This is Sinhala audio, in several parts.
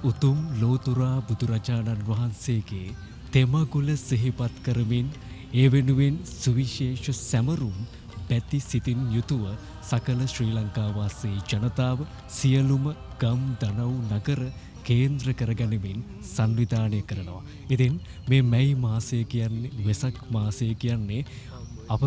උතුම් ලෝතුරා බුදුරජාණන් වහන්සේගේ තෙමගුල සිහිපත් කරමින් ඒ වෙනුවෙන් සුවිශේෂ සැමරුම් බැති සිතින් යුතුව සකල ශ්‍රී ලංකාවාසී ජනතාව සියලුම ගම් දනව් නගර කේන්ද්‍ර කරගනිමින් සංවිධානය කරනවා. ඉතින් මේ මැයි මාසය කියන්නේ වෙසක් මාසය කියන්නේ අප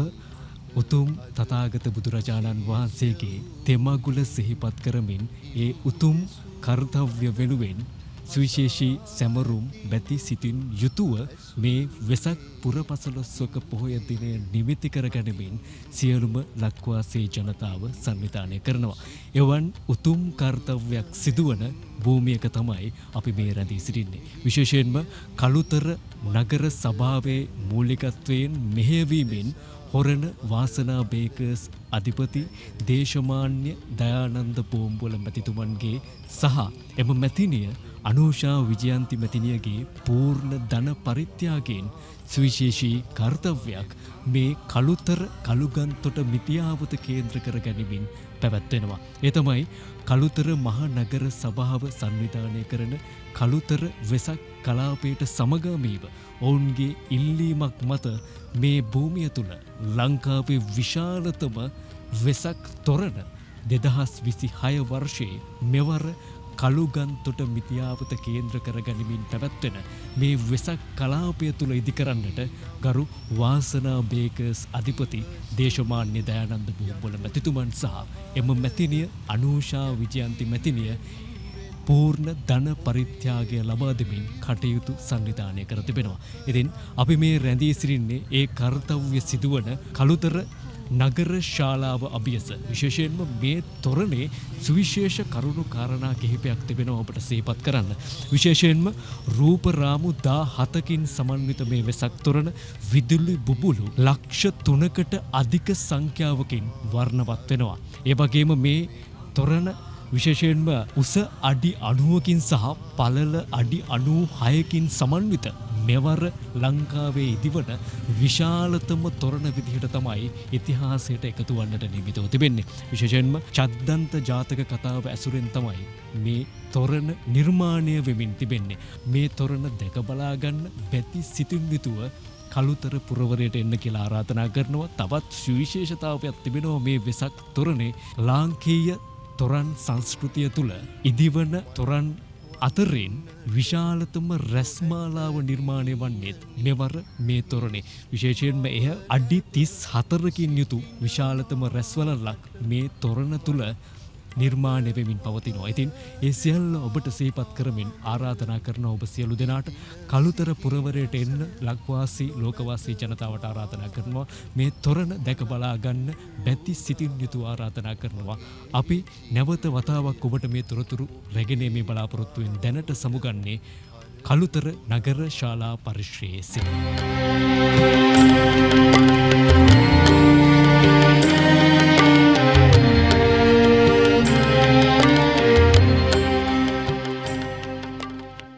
උතුම් තථාගත බුදුරජාණන් වහන්සේගේ තෙමගුල සිහිපත් කරමින් ඒ උතුම් කර්තව්‍ය වෙනුවෙන් සුවිශේෂී සැමරුම් බැති සිතින් යුතුව මේ වෙසක් පුරපසළොස්වක පොහොය දිනය නිමිති කරගනිමින් සියලුම ලක්වාසී ජනතාව සංවිධානය කරනවා. එවන් උතුම් කර්තව්‍යයක් සිදුවන භූමියක තමයි අපි මේ රැඳී සිටින්නේ. විශේෂයෙන්ම කළුතර නගර සභාවේ මූලිකත්වයෙන් මෙහෙයවීමෙන් හොරණ වාසනා බේකර්ස් අධිපති දේශමාන්‍ය දයානන්ද පෝම්බුවල මැතිතුමන්ගේ සහ එම මැතිනිය අනූෂා විජයන්ති මැතිනියගේ පූර්ණ ධන පරිත්‍යාගයෙන් සුවිශේෂී කර්තව්‍යයක් මේ කළුතර කළුගන්තොට මිටියාවත කේන්ද්‍ර කර ගැනීමෙන් පැවැත්වෙනවා. ඒ තමයි කළුතර මහා නගර සභාව සංවිධානය කරන කළුතර වෙසක් කලාපයට සමගාමීව ඔවුන්ගේ ඉල්ලීමක් මත මේ භූමිය තුළ ලංකාවේ විශාලතම වෙසක් තොරණ 2026 වර්ෂයේ මෙවර කළුගන්තොට මිටියාවත කේන්ද්‍ර කරගනිමින් පැවැත්වෙන මේ වෙසක් කලාපය තුළ ඉදිකරන්නට ගරු වාසනා බේකර්ස් අධිපති දේශමාන්‍ය දයානන්ද බෝම්බොල මැතිතුමන් සහ එම මැතිනිය අනූෂා විජයන්ති මැතිනිය පූර්ණ ධන පරිත්‍යාගය ලබා දෙමින් කටයුතු සංවිධානය කර තිබෙනවා. ඉතින් අපි මේ රැඳී සිටින්නේ ඒ කර්තව්‍ය සිදුවන කළුතර නගර ශාලාව අභියස. විශේෂයෙන්ම මේ තොරණේ සුවිශේෂ කරුණු කාරණා කිහිපයක් තිබෙනවා ඔබට සිහිපත් කරන්න. විශේෂයෙන්ම රූප රාමු 17කින් සමන්විත මේ වෙසක් තොරණ විදුලි බුබුලු ලක්ෂ 3කට අධික සංඛ්‍යාවකින් වර්ණවත් වෙනවා. ඒ වගේම මේ තොරණ විශේෂයෙන්ම උස අඩි 90කින් සහ පළල අඩි 96කින් සමන්විත මෙවර ලංකාවේ ඉදිවන විශාලතම තොරණ විදිහට තමයි ඉතිහාසයට එකතු වන්නට නියමිතව තිබෙන්නේ. විශේෂයෙන්ම චද්දන්ත ජාතක කතාව ඇසුරෙන් තමයි මේ තොරණ නිර්මාණය වෙමින් තිබෙන්නේ. මේ තොරණ දැක බලා ගන්න බැති සිතින් යුතුව කළුතර පුරවරයට එන්න කියලා ආරාධනා කරනවා. තවත් සුවිශේෂතාවයක් තිබෙනවා මේ වෙසක් තොරණේ. ලාංකීය තොරන් සංස්කෘතිය තුළ ඉදිවන තොරන් අතරින් විශාලතම රැස්මාලාව නිර්මාණය වන්නේත් මෙවර මේ තොරණේ. විශේෂයෙන්ම එය අඩි 34කින් යුතු විශාලතම රැස්වලල්ලක් මේ තොරණ තුළ නිර්මාණය වෙමින් පවතිනවා. ඉතින් ඒ සියල්ල ඔබට සිහිපත් කරමින් ආරාධනා කරන ඔබ සියලු දෙනාට කළුතර පුරවරයට එන්න ලක්වාසී ලෝකවාසී ජනතාවට ආරාධනා කරනවා. මේ තොරණ දැක බලා ගන්න බැති සිතින් යුතු ආරාධනා කරනවා. අපි නැවත වතාවක් ඔබට මේ තොරතුරු රැගෙන මේ බලාපොරොත්තුවෙන් දැනට සමුගන්නේ කළුතර නගර ශාලා පරිශ්‍රයේ සිට.